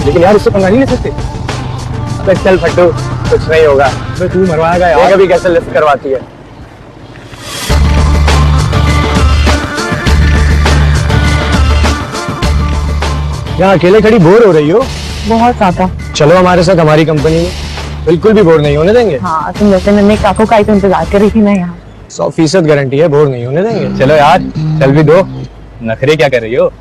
लेकिन यार इससे पंगा नहीं ले सकते। अबे चल फट्टू, कुछ नहीं होगा। अबे तू मरवाएगा यार। कभी कैसे लिफ्ट करवाती है। यहाँ अकेले खड़ी बोर हो रही हो? बहुत ज्यादा। चलो हमारे साथ हमारी कंपनी में, बिल्कुल भी बोर नहीं होने देंगे। हाँ, तुम जैसे नन्हे काकों का ही तो इंतजार कर रही थी ना यहाँ। 100% गारंटी है, बोर नहीं होने देंगे। चलो यार, चल भी दो। नखरे क्या कर रही हो?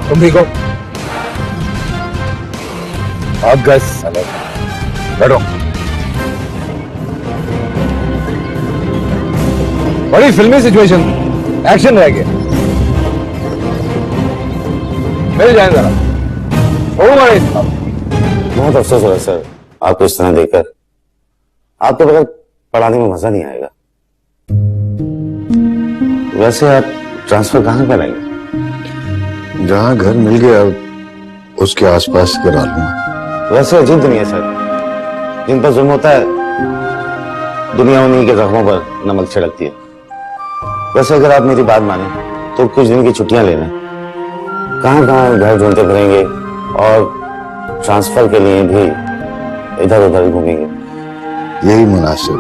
तुम भी को आप गए साले, बैठो। बड़ी फिल्मी सिचुएशन, एक्शन रह गया। मिल जाए जरा। बहुत अफसोस हो रहा है सर आपको इस तरह देखकर। आपके बगैर पढ़ाने में मजा नहीं आएगा। वैसे आप ट्रांसफर कहाँ करेंगे? जहाँ घर मिल गया उसके आसपास करा लूंगा। वैसे अजीब दुनिया है सर, जिन पर जुल्म होता है दुनिया उन्हीं के जख्मों पर नमक छिड़कती है। वैसे अगर आप मेरी बात माने तो कुछ दिन की छुट्टियां लेना, कहाँ कहाँ घर ढूंढते फिरेंगे और ट्रांसफर के लिए भी इधर उधर घूमेंगे। यही मुनासिब है,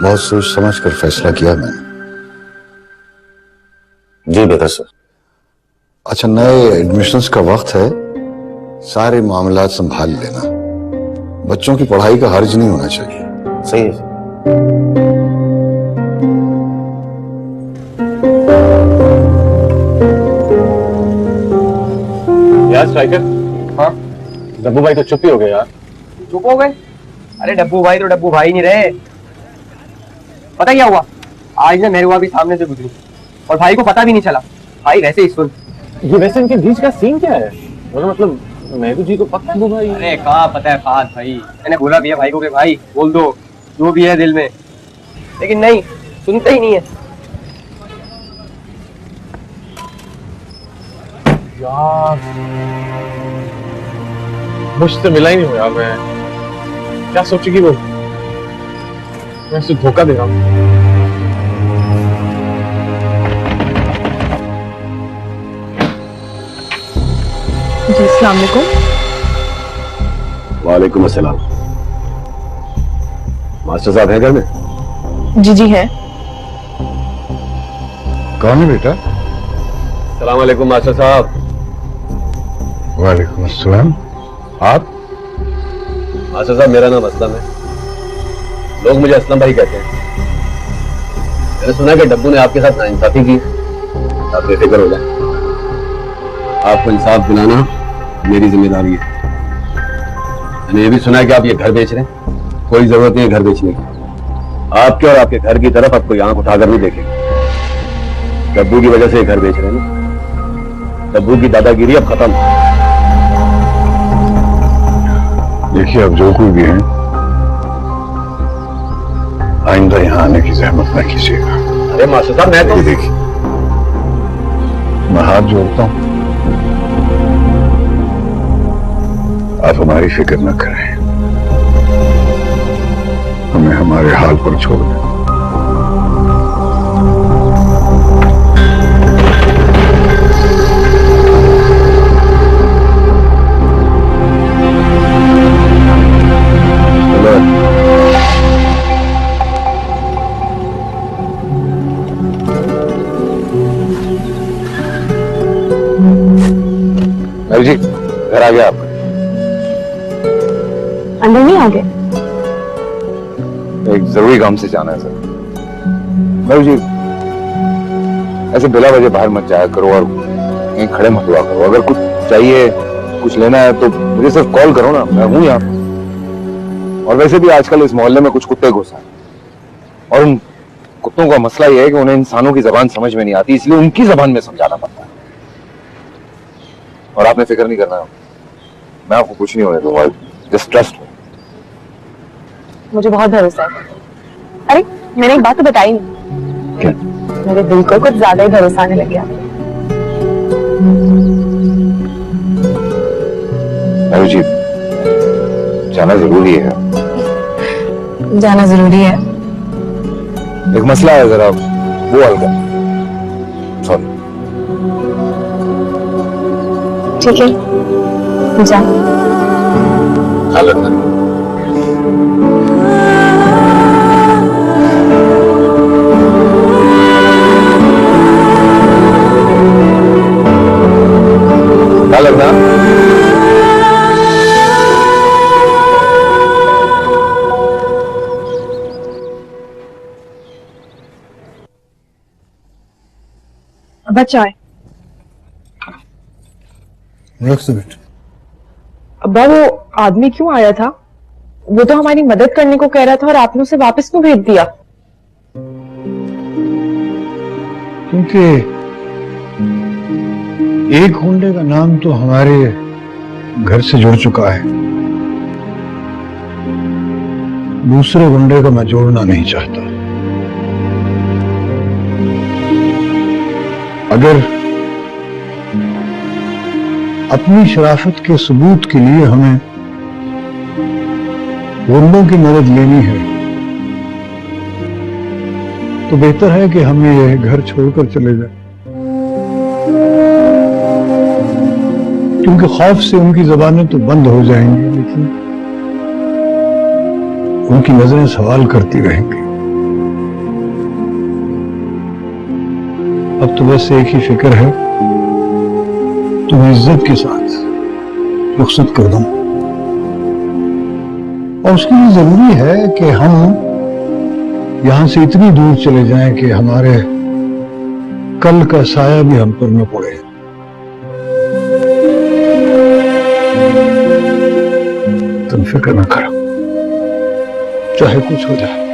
बहुत सोच समझ कर फैसला किया मैंने। जी बेहतर सर। अच्छा, नए एडमिशन्स का वक्त है, सारे मामलात संभाल लेना। बच्चों की पढ़ाई का हर्ज नहीं होना चाहिए। सही है। यार स्ट्राइकर। हाँ डब्बू भाई तो चुप ही हो गए यार। चुप हो गए? अरे डब्बू भाई तो डब्बू भाई नहीं रहे। पता क्या हुआ, आज ना मेहरुआ भी सामने से गुजरी और भाई को पता भी नहीं चला। भाई वैसे ही सुन। ये वैसे इनके बीच का सीन क्या है? मतलब महबूब जी को पता है भाई? अरे कहाँ पता है फाद भाई, मैंने बोला भी है भाई को कि भाई बोल दो जो भी है दिल में, लेकिन नहीं सुनते ही नहीं है। यार मुझसे मिला ही नहीं हुआ। मैं क्या सोचेगी वो? मैं उसे धोखा दे रहा हूँ। जी अस्सलाम वालेकुम। वालेकुम अस्सलाम। मास्टर साहब हैं घर में? जी जी है। कौन है बेटा? सलाम वालेकुम मास्टर साहब। वालेकुम अस्सलाम। आप? मास्टर साहब मेरा नाम असलम है, लोग मुझे असलम भाई कहते हैं। मैंने सुना कि डब्बू ने आपके साथ नाइंसाफी की। आप बेफिक्र हो जाए, आपको इंसाफ दिलाना मेरी जिम्मेदारी है। मैंने ये भी सुना है कि आप ये घर बेच रहे हैं। कोई जरूरत नहीं है घर बेचने की। आपके और आपके घर की तरफ अब कोई आंख उठाकर नहीं देखेगा। डब्बू की वजह से ये घर बेच रहे हैं ना। डब्बू की दादागिरी अब खत्म। देखिए, अब जो कोई भी है, आइंदा यहाँ आने की जहमत न कीजिएगा। अरे मास्टर साहब मैं तो देखिए, मैं हाथ जोड़ता हूँ, आप हमारी फिक्र न करें, हमें हमारे हाल पर छोड़ दें। जी घर आ गया आपका? अंदर नहीं आ गए? एक जरूरी काम से जाना है सर। मयू जी, ऐसे बिला वजह बाहर मत जाया करो और यहीं खड़े मत हुआ करो। अगर कुछ चाहिए, कुछ लेना है तो मुझे सिर्फ कॉल करो ना, मैं हूं यहाँ। और वैसे भी आजकल इस मोहल्ले में कुछ कुत्ते घुस आए और उन कुत्तों का मसला यह है कि उन्हें इंसानों की जबान समझ में नहीं आती, इसलिए उनकी जबान में समझाना पड़ता है। और आपने फिक्र नहीं करना, मैं आपको कुछ नहीं होने दूंगा। Just trust me. मुझे बहुत भरोसा है। अरे मैंने एक बात तो बताई नहीं। क्या? मेरे दिल को कुछ ज्यादा ही भरोसा आने लग गया। अरे जी, जाना जरूरी है। जाना जरूरी है। एक मसला है, जरा वो हल कर। सॉरी। ठीक है, जा। ख्याल रखना। ख्याल रखना। अब चाय। रख दो बेटा। अब्बा वो आदमी क्यों आया था? वो तो हमारी मदद करने को कह रहा था और आपने उसे वापस क्यों भेज दिया? क्योंकि एक गुंडे का नाम तो हमारे घर से जुड़ चुका है, दूसरे गुंडे का मैं जोड़ना नहीं चाहता। अगर अपनी शराफत के सबूत के लिए हमें गुंडों की मदद लेनी है तो बेहतर है कि हमें यह घर छोड़कर चले जाए, क्योंकि खौफ से उनकी जबानें तो बंद हो जाएंगी लेकिन उनकी नजरें सवाल करती रहेंगी। अब तो बस एक ही फिक्र है, तुम्हें इज्जत के साथ रुखसत कर दूं, और उसके लिए जरूरी है कि हम यहां से इतनी दूर चले जाएं कि हमारे कल का साया भी हम पर न पड़े। तुम फिक्र न करो, चाहे कुछ हो जाए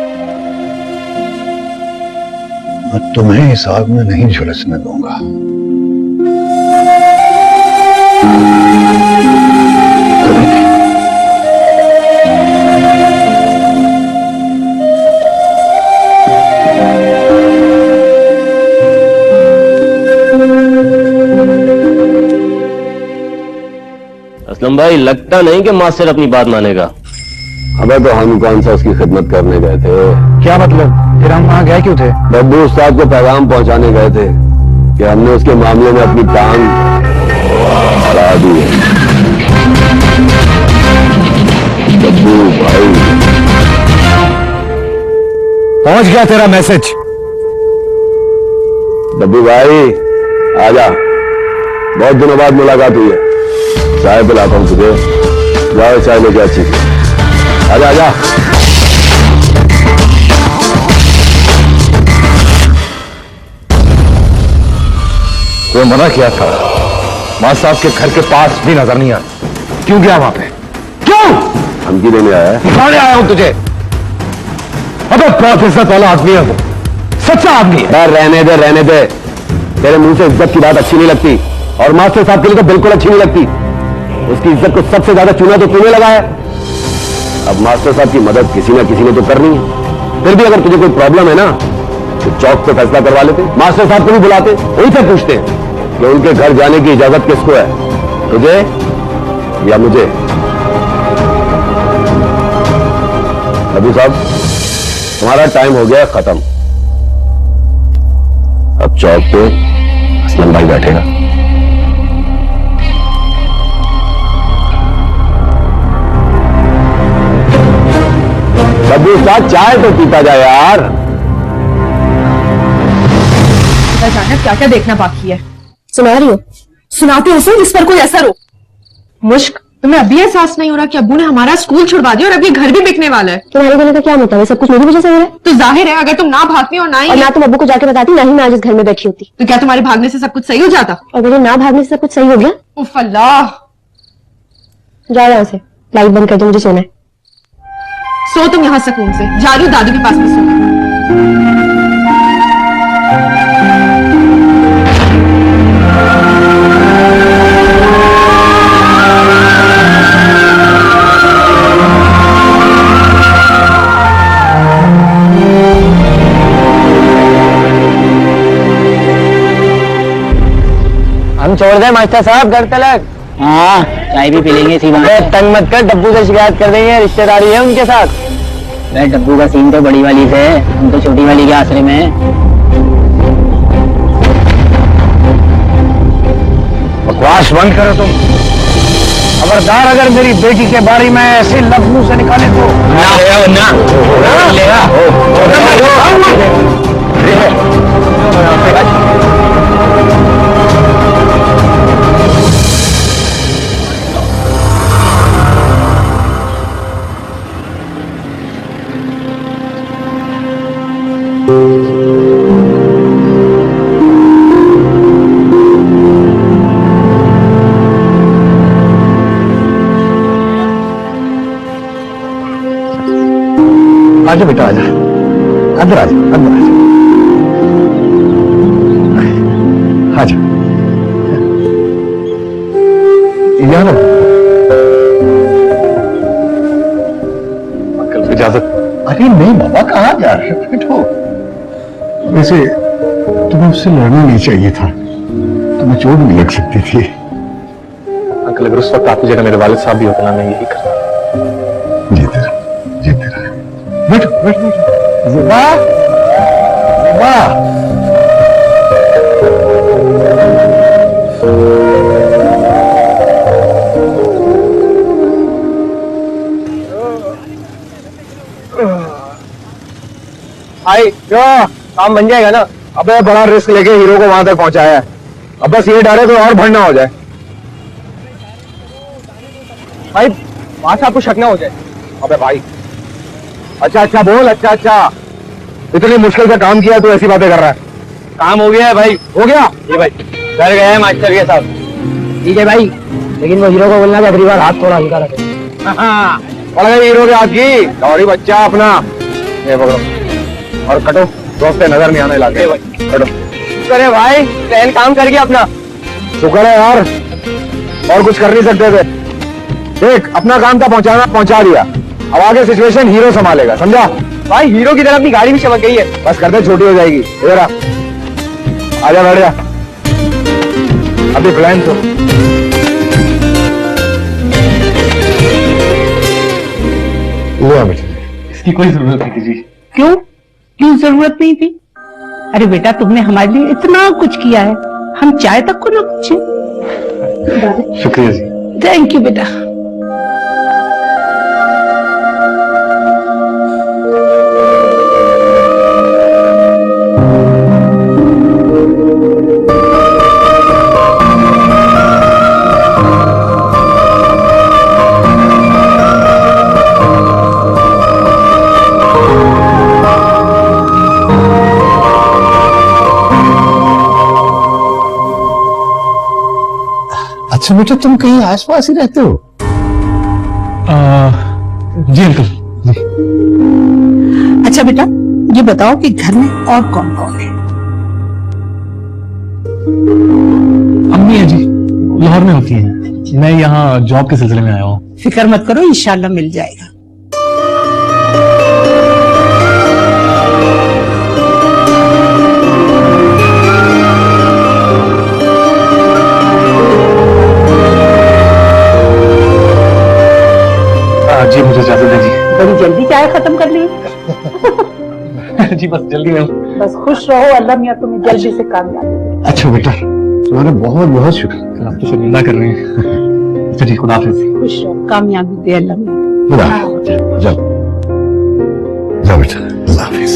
मैं तुम्हें इस आग में नहीं झुलसने दूंगा। असलम भाई, लगता नहीं कि मास्टर अपनी बात मानेगा। अबे तो हम कौन सा उसकी खिदमत करने गए थे? क्या मतलब? फिर हम वहां गए क्यों थे? डब्बू उस्ताद को पैगाम पहुंचाने गए थे कि हमने उसके मामले में अपनी टांग अड़ा दी है। डब्बू भाई, पहुंच गया तेरा मैसेज। डब्बू भाई आजा, बहुत दिनों बाद मुलाकात हुई है। चाय पिलाता हूँ तुझे, जाओ चाय लेके अच्छी थी। आजा आजा। तो मना किया था, मां साहब के घर के पास भी नजर नहीं आया। क्यों गया वहां पे? क्यों? धमकी देने आया है। दिखाने आया हूं तुझे। अबे बहुत इज्जत वाला आदमी है वो, सच्चा आदमी है। यार रहने दे। तेरे मुंह से इज्जत की बात अच्छी नहीं लगती, और मास्टर साहब के लिए तो बिल्कुल अच्छी नहीं लगती। उसकी इज्जत को सबसे ज्यादा चूना तो तूने लगाया। अब मास्टर साहब की मदद किसी ना किसी ने तो करनी है। फिर भी अगर तुझे कोई प्रॉब्लम है ना तो चौक पे फैसला करवा लेते, मास्टर साहब को भी बुलाते, उनसे पूछते कि उनके घर जाने की इजाजत किसको है, तुझे या मुझे? अबू साहब, तुम्हारा टाइम हो गया खत्म। अब चौक पे असलम भाई बैठेगा। अबू साहब, चाय तो पीता जाए यार। जाने क्या क्या देखना बाकी है। सुना रही हो? सुनाते हो उसे जिस पर कोई असर हो। मुश्क, तुम्हें अभी एहसास नहीं हो रहा कि अब्बू ने हमारा स्कूल छुड़वा दिया और अब ये घर भी बिकने वाला है? तुम्हारे कहने का क्या मतलब है? सब कुछ मेरी वजह से हो रहा है। तो जाहिर है अगर तुम ना भागती और ना ही और ना तुम अब्बू को जाके बताती, ना ही मैं आज इस घर में बैठी होती। तो क्या तुम्हारे भागने से सब कुछ सही हो जाता? और मेरे ना भागने से सब कुछ सही हो गया? उफ अल्लाह। जाओ यहाँ से, लाइट बंद कर दो, मुझे सोना है। सो तुम यहाँ सुकून से। जा रही हूँ दादी के पास में सो। हम छोड़ दे मास्टर साहब घर तलक। हाँ चाय भी पी लेंगे इसी बहाने। तंग मत कर, डब्बू से शिकायत कर देंगे, रिश्तेदारी है उनके साथ। अरे डब्बू का सीन तो बड़ी वाली से है, हम तो छोटी वाली के आश्रय में हैं। बकवास बंद करो तुम। खबरदार अगर मेरी बेटी के बारे में ऐसे लफ्ज मुंह से निकाले तो आजा बेटा आजा, अंदर आजा, अंदर आजा, आजा। यहाँ रहो। अंकल को इजाजत। अरे नहीं बाबा, कहाँ जा रहे हो? बैठो। वैसे तुम्हें उससे लड़ना नहीं चाहिए था, तुम्हें चोट भी लग सकती थी। अंकल अगर उस वक्त आपकी जगह मेरे वालिद साहब भी होते ना, मैं यही करता। जीते रहो, जीते रहो। बैठो बैठो बैठो। जुबा, जुबा। भाई क्यों काम बन जाएगा ना? अबे बड़ा रिस्क लेके हीरो को वहां तक पहुंचाया है, अब बस ये डरे तो और भंड ना हो जाए। भाई वहां से आपको शक ना हो जाए। अबे भाई, अच्छा अच्छा बोल, अच्छा अच्छा। इतनी मुश्किल से काम किया, तू ऐसी बातें कर रहा है? काम हो गया है भाई, हो गया? ये भाई डर गए हैं मास्टर के साथ। ठीक है भाई, लेकिन वो हीरो को बोलना कि अगली बार हाथ थोड़ा हल्का रखे। पड़ गई हीरो के हाथ की गौरी बच्चा अपना। ये पकड़ो और कटो, दोस्त नजर नहीं आने लगे। कटो। अरे भाई प्लान काम कर गया अपना। शुक्र है यार, और कुछ कर नहीं सकते थे। देख, अपना काम था पहुंचाना, पहुंचा दिया। अब आगे सिचुएशन हीरो संभालेगा, समझा? भाई हीरो की तरह अपनी गाड़ी भी चमक गई है। बस कर दे, छोटी हो जाएगी। इधर आ, आजा बैठ जा। अभी प्लान तो हुआ बेटा। इसकी कोई जरूरत नहीं थी जी। क्यों क्यों जरूरत नहीं थी? अरे बेटा तुमने हमारे लिए इतना कुछ किया है, हम चाय तक को ना पूछे। शुक्रिया जी। थैंक यू बेटा। अच्छा बेटा, तुम कहीं आसपास ही रहते हो? जी अंकल। अच्छा बेटा ये बताओ कि घर में और कौन कौन है? अम्मी है जी, लाहौर में होती हैं। मैं यहाँ जॉब के सिलसिले में आया हूँ। फिक्र मत करो, इंशाल्लाह मिल जाएगा। जी मुझे इजाजत है जी। बड़ी जल्दी चाय खत्म कर ली। जी बस जल्दी में हूँ। बस खुश रहो, अल्लाह मियां तुम्हें जल्दी से कामयाब करे। अच्छा बेटा, तुम्हारा बहुत बहुत शुक्रिया। आप तो शर्मिंदा कर रहे हैं। अच्छा जी, खुदा हाफिज। खुश रहो, कामयाबी दे अल्लाह मियां। खुदा हाफिज। जाओ जाओ बेटा, अल्लाह हाफिज।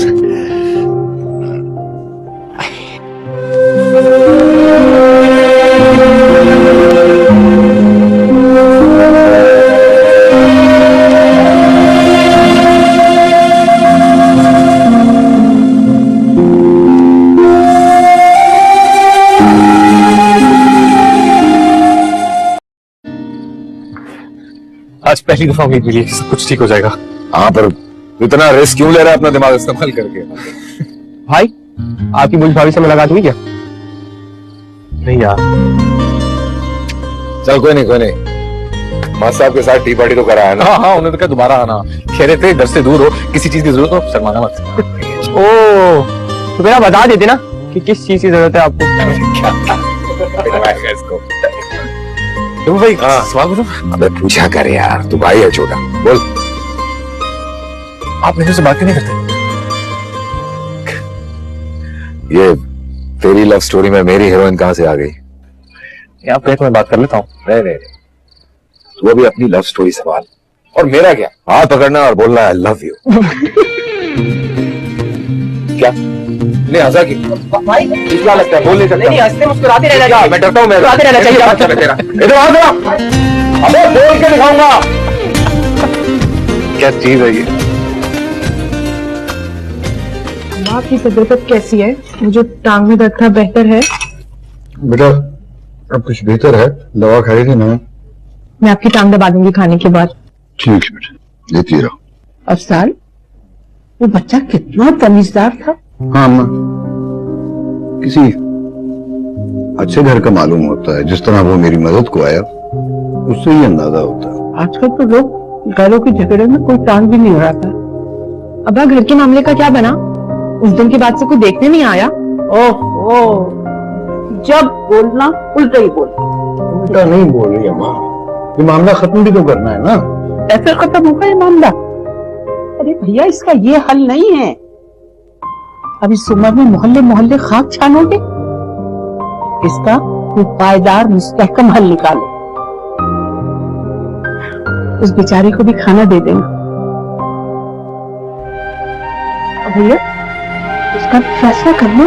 आज पहली दफा उम्मीद मिली, सब कुछ ठीक हो जाएगा। हाँ, पर इतना रिस्क क्यों ले रहा है अपना दिमाग इस्तेमाल करके? भाई आपकी बुढ़ी भाभी से मुलाकात हुई क्या? नहीं यार। चल कोई नहीं, मां साहब के साथ टी पार्टी तो करा है ना? हाँ हाँ, उन्होंने तो कहा दोबारा आना। कह रहे थे घर से दूर हो, किसी चीज की जरूरत हो शर्माना मत। ओ तो मेरा बता देते ना कि किस चीज की जरूरत है आपको। इसको तुम भाई स्वागत हो। अबे पूछा कर यार, तू भाई है छोटा, बोल। आप मेरे से बात क्यों नहीं करते? ये तेरी लव स्टोरी में मेरी हीरोइन कहां से आ गई? आप कहे तो मैं बात कर लेता हूँ। नहीं, तू अभी अपनी लव स्टोरी संभाल, और मेरा क्या, हाथ पकड़ना और बोलना आई लव यू। क्या नहीं हंसा की? क्या लगता है, बोल नहीं सकता? नहीं हंसते मुस्कुराते रहना चाहिए। मैं डरता हूँ, मैं मुस्कुराते रहना चाहिए। अच्छा तेरा इधर आ जरा, अबे बोल के दिखाऊंगा। क्या चीज है ये? आपकी तबीयत कैसी है? मुझे टांग में दर्द था, बेहतर है? बेटा अब कुछ बेहतर है, दवा खाई थी ना? मैं आपकी टांग दबा दूंगी खाने के बाद। ठीक है बेटा, देती रहो। अफसान, वो बच्चा कितना तमीजदार था। हाँ अम्मा, किसी अच्छे घर का मालूम होता है। जिस तरह वो मेरी मदद को आया, उससे ही अंदाजा होता है। आजकल तो लोग घरों के झगड़े में कोई टांग भी नहीं उड़ाता। अब्बा घर के मामले का क्या बना? उस दिन के बाद से कोई देखने नहीं आया। ओहो, जब बोलना उल्टा ही बोल। उल्टा नहीं बोल रही अम्मा, ये मामला खत्म भी तो करना है ना। ऐसे खत्म होगा ये मामला? अरे भैया, इसका ये हल नहीं है। अब इस उम्र में मोहल्ले मोहल्ले खाक छानोगे? इसका कोई पायदार मुस्तहकम हल निकालो। उस बेचारे को भी खाना दे देना। अब भैया, उसका फैसला करना,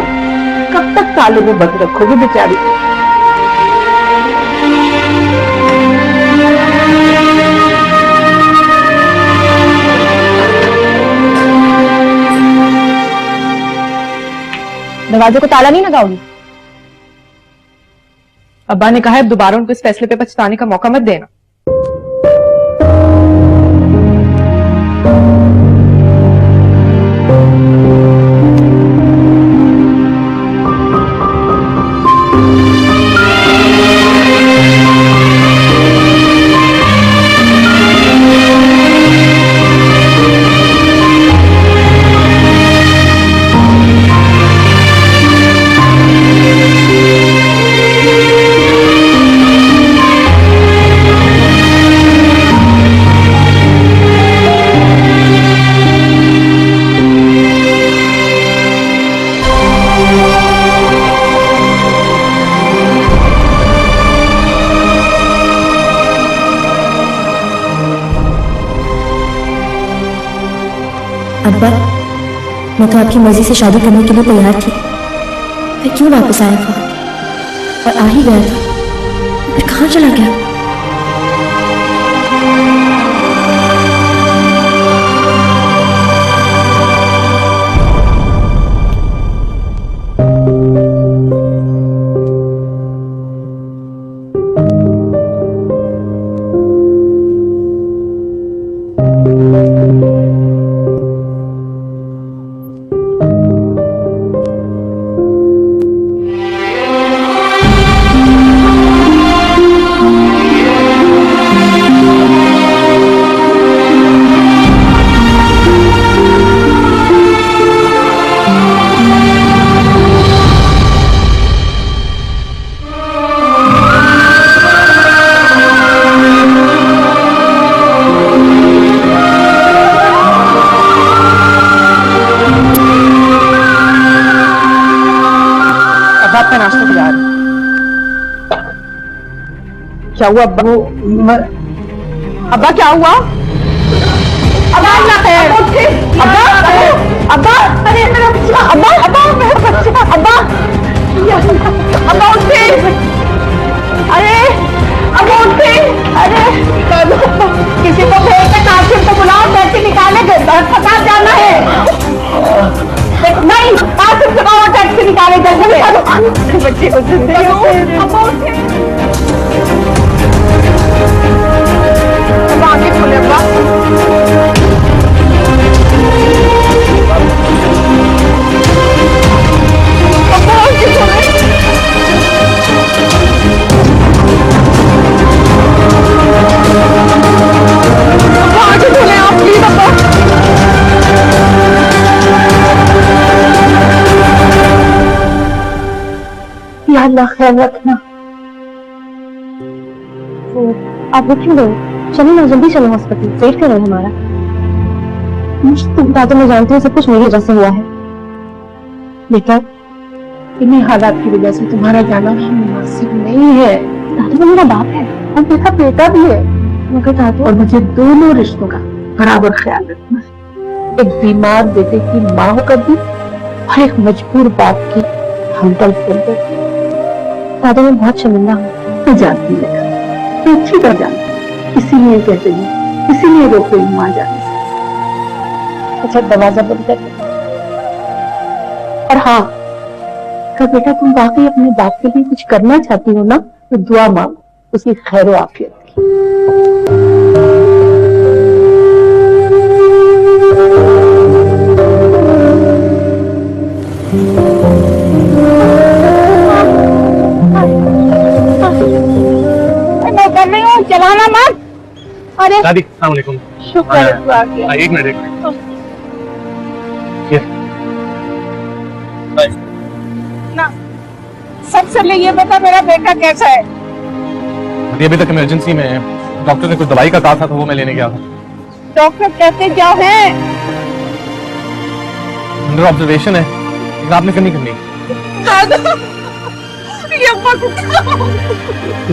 कब तक ताले में बंद रखोगे बेचारी को? दरवाजे को ताला नहीं लगाओगी? अब्बा ने कहा है अब दोबारा उनको इस फैसले पे पछताने का मौका मत देना। अब्बा, मैं तो आपकी मर्जी से शादी करने के लिए तैयार थी, फिर क्यों वापस आया था? और आ ही गया था, फिर कहाँ चला गया? आपका नाश्ता तैयार है। क्या हुआ अब्बा? अब्बा क्या हुआ? अब्बा अब्बा अब्बा, अरे मेरा बच्चा, अब्बा अब्बा मेरा बच्चा, अब्बा अब्बा उठे, अरे अब्बा उठे, अरे किसी को भेज के काशिफ को बुलाओ, टैक्सी निकाले, अस्पताल जाना है। नहीं, काशिफ से कहो टैक्सी निकाले, जल्दी बच्चे को जिंदा अब्बा उठे, अब्बा आगे खोले, अब्बा या अल्लाह ख्याल रखना। आप वो क्यों गए? चलो ना, जल्दी चलो हॉस्पिटल, वेट कर रहे हैं हमारा। दादा मैं जानती हूँ सब कुछ मेरी वजह से हुआ है। बेटा, इन्हीं हालात की वजह से तुम्हारा जाना मुनासिब नहीं है। दादा वो मेरा बाप है और मेरा बेटा भी है, मगर दादू और मुझे दोनों रिश्तों का बराबर ख्याल रखना है। एक बीमार बेटे की माँ होकर भी और एक मजबूर बाप की हमदर्द बनकर। दादा मैं बहुत शर्मिंदा हूँ। मैं जानती है, तो अच्छी तरह जानती, इसीलिए कहते हैं, इसीलिए रोको माँ जाने से। अच्छा दरवाजा बंद कर दो। और हाँ, अगर बेटा तुम वाकई अपने बाप के लिए कुछ करना चाहती हो ना, तो दुआ मांगो उसकी खैर आफियत की। मैं कर रही हूँ, चलाना मत। अरे दादी अस्सलाम वालेकुम। शुक्र है तू आ गया। एक मिनट ना सबसे पहले ये बता मेरा बेटा कैसा है? अभी तक इमरजेंसी में है। डॉक्टर ने कुछ दवाई का कहा था तो वो मैं लेने गया था। डॉक्टर कहते क्या है? अंडर ऑब्जर्वेशन है, लेकिन आपने फिर नहीं करनी।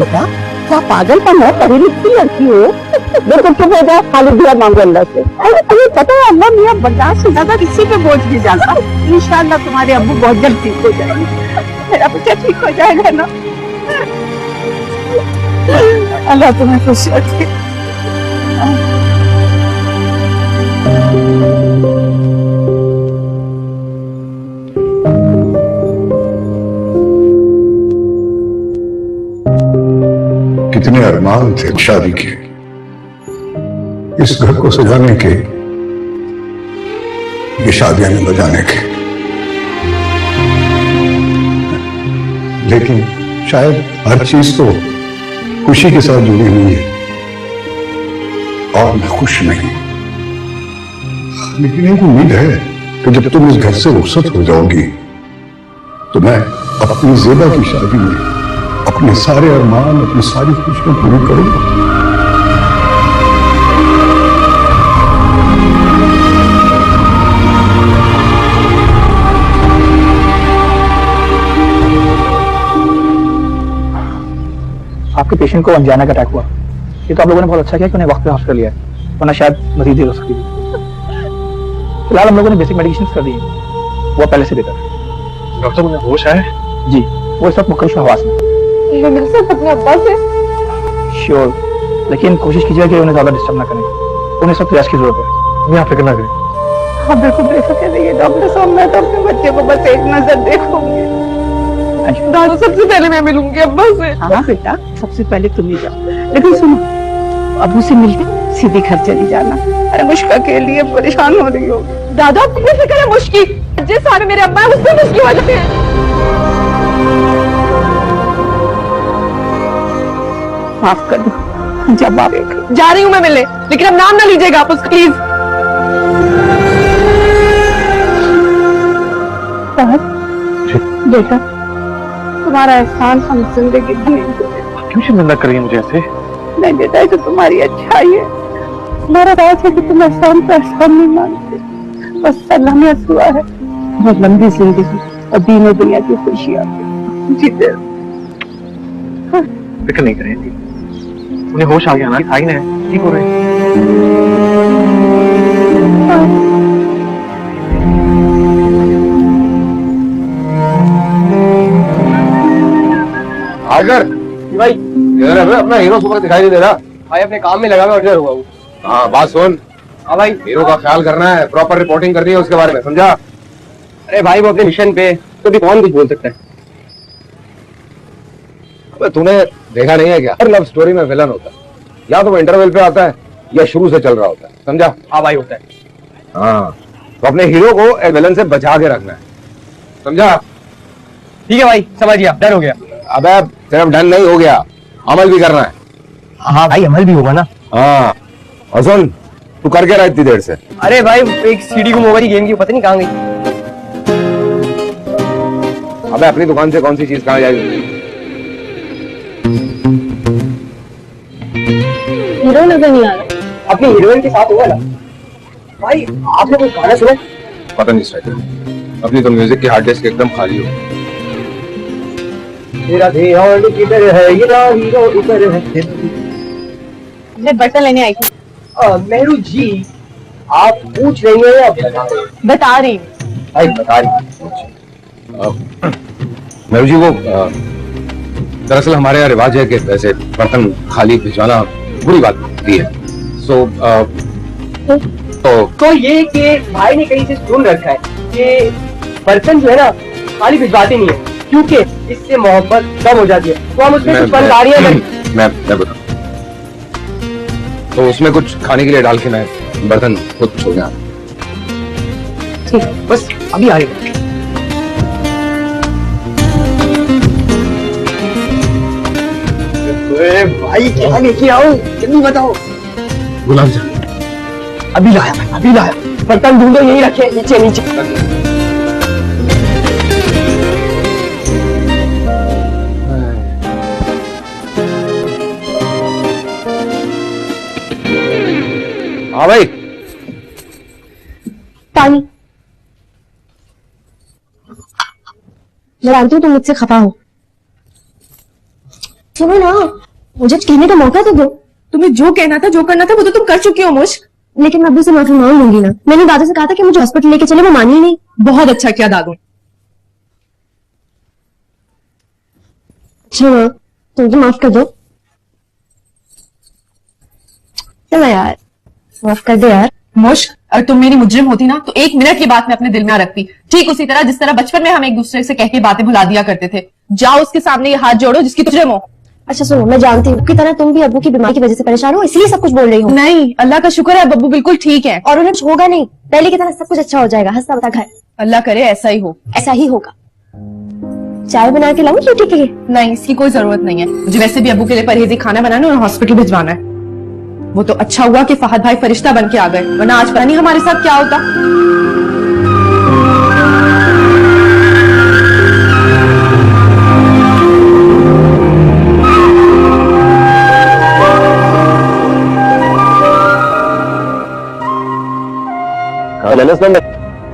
बेटा क्या पागलपन है? पढ़ी लिखी लड़की हो, देखो तुम हो जाए खाली दुआ मांगो अल्लाह से। अरे तुम्हें पता है अल्लाह मियां बर्दाश्त से ज्यादा किसी पे बोझ नहीं जाता। इंशाअल्लाह तुम्हारे अब्बू बहुत जल्द ठीक हो जाएंगे। मेरा बच्चा ठीक हो जाएगा ना? अल्लाह तुम्हें खुश रखे। कितने अरमान थे शादी के, इस घर को सजाने के, ये शादियां में बजाने के। लेकिन शायद हर चीज तो खुशी के साथ जुड़ी हुई है और मैं खुश नहीं। लेकिन एक उम्मीद है कि जब तुम इस घर से रुखसत हो जाओगी तो मैं अपनी ज़ेबा की शादी में अपने सारे अरमान, अपनी सारी खुशियां पूरी करूंगा। आपके पेशेंट को अंजाना का अटैक हुआ। ये तो आप लोगों ने बहुत अच्छा किया कि उन्हें वक्त पे हॉस्पिटल लिया है, वरना शायद मजीद देर हो सकती थी। फिलहाल हम लोगों ने बेसिक मेडिकेशन कर दी है, वो पहले से बेहतर है। डॉक्टर मुझे होश है? जी, वो इस वक्त मुख्तलिफ हवास में। मिल सकता अपने अब्बा से? श्योर, लेकिन कोशिश कीजिए कि उन्हें ज्यादा डिस्टर्ब ना करें। उन्हें सब प्रयास की जरूरत है। नहीं, आप फिक्र ना करें। हाँ बिल्कुल बेफिक्र रहिए डॉक्टर साहब, मैं तो अपने बच्चे को बस एक नजर देखूंगी। दादा सबसे पहले मैं मिलूंगी अब्बा से। हाँ बेटा, सबसे पहले तुम ही जाओ, लेकिन सुनो अबू से मिलके सीधे घर चली जाना। अरे मुश्का के लिए परेशान हो रही हो। दादा तुम्हें फिक्र है मुश्की? जिस सारे मेरे अब्बा है उससे मुश्की वजह से। माफ कर दो, जब आप जा रही हूँ मैं मिलने, लेकिन अब नाम ना लीजिएगा आप उसका प्लीज। बेटा तुम्हारा एहसान हम जिंदगी भर नहीं भूलेंगे। क्यों शर्मिंदा कर रही है मुझे ऐसे? नहीं बेटा, ये तो तुम्हारी अच्छाई है। हमारा राज है कि तुम एहसान का एहसान नहीं मानते। बस अल्लाह में दुआ है बहुत लंबी जिंदगी और दीन दुनिया की खुशियाँ जीते। फिक्र नहीं करें, उन्हें होश आ गया ना, खाई ना, ठीक हो रहे हैं। आगर भाई इधर है, अपना हीरो सुपर दिखाई नहीं दे रहा। भाई अपने काम में लगा मैं ऑर्डर हुआ हूँ। हाँ बात सुन, हाँ भाई। हीरो का ख्याल करना है, प्रॉपर रिपोर्टिंग करनी है उसके बारे में, समझा? अरे भाई वो अपने मिशन पे, तो भी कौन कुछ बोल सकता है। अबे तूने देखा नहीं है क्या, हर लव स्टोरी में विलन होता है, या तो वो इंटरवल पे आता है या शुरू से चल रहा होता है, समझा? हाँ भाई होता है। हाँ तो अपने हीरो को एक विलन से बचा के रखना है, समझा? ठीक है भाई, समझ गया, डन हो गया। अबे सिर्फ डन नहीं हो गया, अमल भी करना है। हाँ भाई अमल भी होगा ना। हाँ और सुन, तू करके रहा इतनी देर से? अरे भाई एक सीडी गुम हो गई गेम की, पता नहीं कहाँ गई। अबे अपनी दुकान से कौन सी चीज कहाँ जाएगी? हीरो नजर नहीं आ रहा। अपनी हीरोइन के साथ होगा ना भाई। आपने कोई गाना सुना? पता नहीं स्ट्राइकर, अपनी तो म्यूजिक की हार्ड डिस्क एकदम खाली हो। मेरा ध्यान किधर है, ये हीरो इधर है। मैं बर्तन लेने आई थी। मेहरू जी, आप पूछ रही हैं या बता रही हैं? बता रही हूँ। भाई बता रही हैं। मेहरू जी, वो दरअसल हमारे यहाँ रिवाज है कि वैसे बर्तन खाली भिजवाना बुरी बात होती है। तो ये कि भाई ने कहीं से सुन रखा है कि बर्तन जो है ना खाली भिजवाते नहीं है, क्योंकि इससे मोहब्बत कम हो जाती है। तो हम उसमें कुछ फलदारियां मैं बताऊं तो उसमें कुछ खाने के लिए डाल के मैं बर्तन खुद छोड़ गया। ठीक, बस अभी आ रही हूँ। भाई क्या लेके आओ, जल्दी बताओ। गुलाब जामुन। अभी लाया मैं, अभी लाया। बर्तन ढूंढो, यही रखे नीचे नीचे। हाँ भाई। पानी। मैं जानती हूँ तुम मुझसे खफा हो। सुनो ना, मुझे कहने का मौका तो दो। तुम्हें जो कहना था, जो करना था, वो तो तुम कर चुकी हो मुश्क। लेकिन मैं अब्बू से माफी मांग लूंगी ना। मैंने दादा से कहा था कि मुझे हॉस्पिटल लेके चले, वो मानी ही नहीं। बहुत अच्छा किया दादू। अच्छा माँ, तुम तो माफ कर दो। चलो यार, माफ कर दे यार। मुश्क, अगर तुम मेरी मुजरिम होती ना तो 1 मिनट की बात मैं अपने दिल में रखती। ठीक उसी तरह जिस तरह बचपन में हम एक दूसरे से कह के बातें भुला दिया करते थे। जाओ उसके सामने ये हाथ जोड़ो जिसकी मुजरिम हो। अच्छा सुनो, मैं जानती हूँ की तरह तुम भी अब्बू की बीमारी की वजह से परेशान हो, इसलिए सब कुछ बोल रही हो। नहीं, अल्लाह का शुक्र है बब्बू बिल्कुल ठीक है। और उन्हें कुछ होगा नहीं, पहले की तरह सब कुछ अच्छा हो जाएगा। हंसता बता घर। अल्लाह करे ऐसा ही हो। ऐसा ही होगा। चाय बना के लाऊं रोटी के लिए? नहीं, इसकी कोई जरूरत नहीं है। मुझे वैसे भी अब्बू के लिए परहेजी खाना बनाना और हॉस्पिटल भिजवाना है। वो तो अच्छा हुआ कि फहद भाई फरिश्ता बन के आ गए, वरना आज पता नहीं हमारे साथ क्या होता।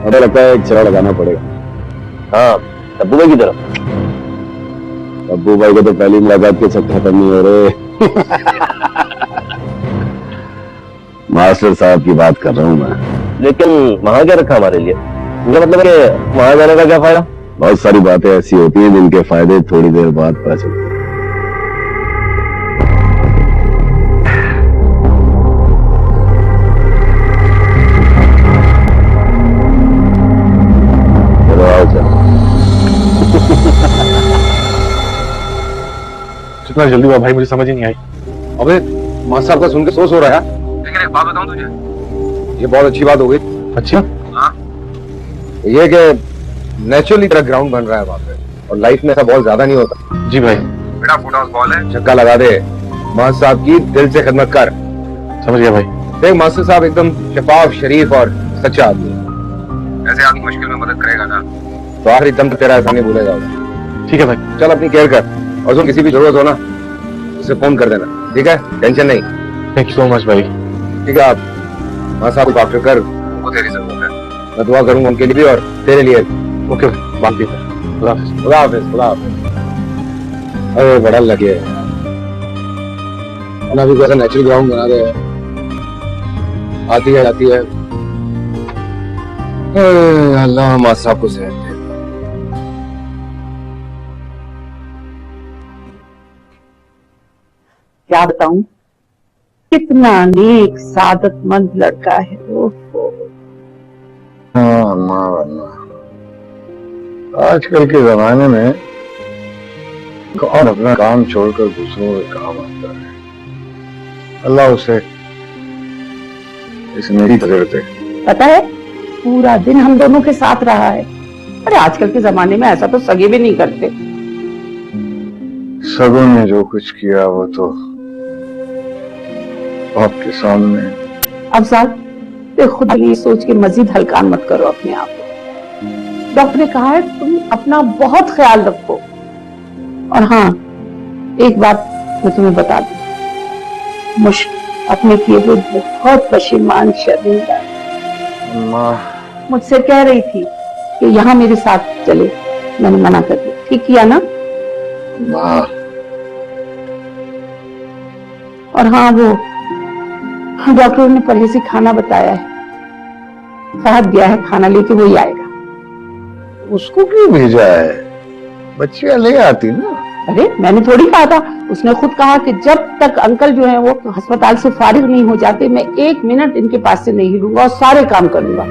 मुझे लगता है एक चढ़ा लगाना पड़ेगा। हाँ, अब्बू भाई की तरफ। अब्बू भाई को तो पहली मुलाकात के सब खत्म नहीं हो रहे। मास्टर साहब की बात कर रहा हूँ मैं। लेकिन वहां क्या रखा हमारे लिए? मुझे मतलब है कि वहां जाने का क्या फायदा? बहुत सारी बातें ऐसी होती हैं जिनके फायदे थोड़ी देर बाद पता चलते हैं। चलो आओ चलो। कितना जल्दी हुआ भाई, मुझे समझ ही नहीं आई। अबे मास्टर साहब का सुन के सोच हो रहा है। लेकिन एक बात बताऊं तुझे, ये बहुत अच्छी बात हो गई। अच्छा? हाँ, ये कि नेचुरली तरह ग्राउंड बन रहा है वहां पे, और लाइफ में ऐसा बहुत ज्यादा नहीं होता। जी भाई। बेटा फुटबॉल बॉल है, छक्का लगा दे, मास्टर साहब की दिल से खिदमत कर। समझ गया भाई। देख मास्टर साहब एकदम शफाफ, शरीफ और सच्चा आदमी है। ऐसे आदमी मुश्किल में मदद करेगा ना तो आखिरी दम तक तेरा ऐसा नहीं भूलेगा। ठीक है भाई। चल अपनी केयर कर, और तुम किसी भी जरूरत हो ना उसे फोन कर देना, ठीक है? टेंशन नहीं। थैंक यू सो मच भाई। ठीक है, आप माँ साहब को डॉक्टर कर, वो तेरी जरूरत है। मैं दुआ करूंगा उनके लिए भी और तेरे लिए। ओके भाई, बात भी है। खुदा हाफिज। खुदा हाफिज, खुदा हाफिज। अरे बड़ा लगे ना भी कैसा नेचुरल ग्राउंड बना दे, आती है जाती है। अल्लाह माँ साहब को सेहत दे। क्या बताऊं, कितना नेक सादतमंद लड़का है वो। हाँ अम्मा, वरना आजकल के जमाने में कौन अपना काम छोड़कर दूसरों के काम आता है। अल्लाह उसे इस मेरी तजरबे। पता है, पूरा दिन हम दोनों के साथ रहा है। अरे आजकल के जमाने में ऐसा तो सगे भी नहीं करते। सगों ने जो कुछ किया वो तो आपके सामने। अब साहब खुद ये सोच के मजीद हल्का मत करो अपने आप को। डॉक्टर ने कहा है तुम अपना बहुत ख्याल रखो। और हाँ, एक बात मैं तुम्हें बता दूं, अपने किए हुए बहुत पशेमान शर्मिंदा। मुझसे कह रही थी कि यहाँ मेरे साथ चले, मैंने मना कर दिया। ठीक किया ना? और हाँ, वो डॉक्टर ने परहेजी खाना बताया है, फहद गया है खाना लेके, वही आएगा। उसको क्यों भेजा है? बच्चियां ले आती ना। अरे मैंने थोड़ी कहा था, उसने खुद कहा कि जब तक अंकल जो है वो अस्पताल से फारिग नहीं हो जाते, मैं 1 मिनट इनके पास से नहीं हिलूंगा और सारे काम कर लूंगा।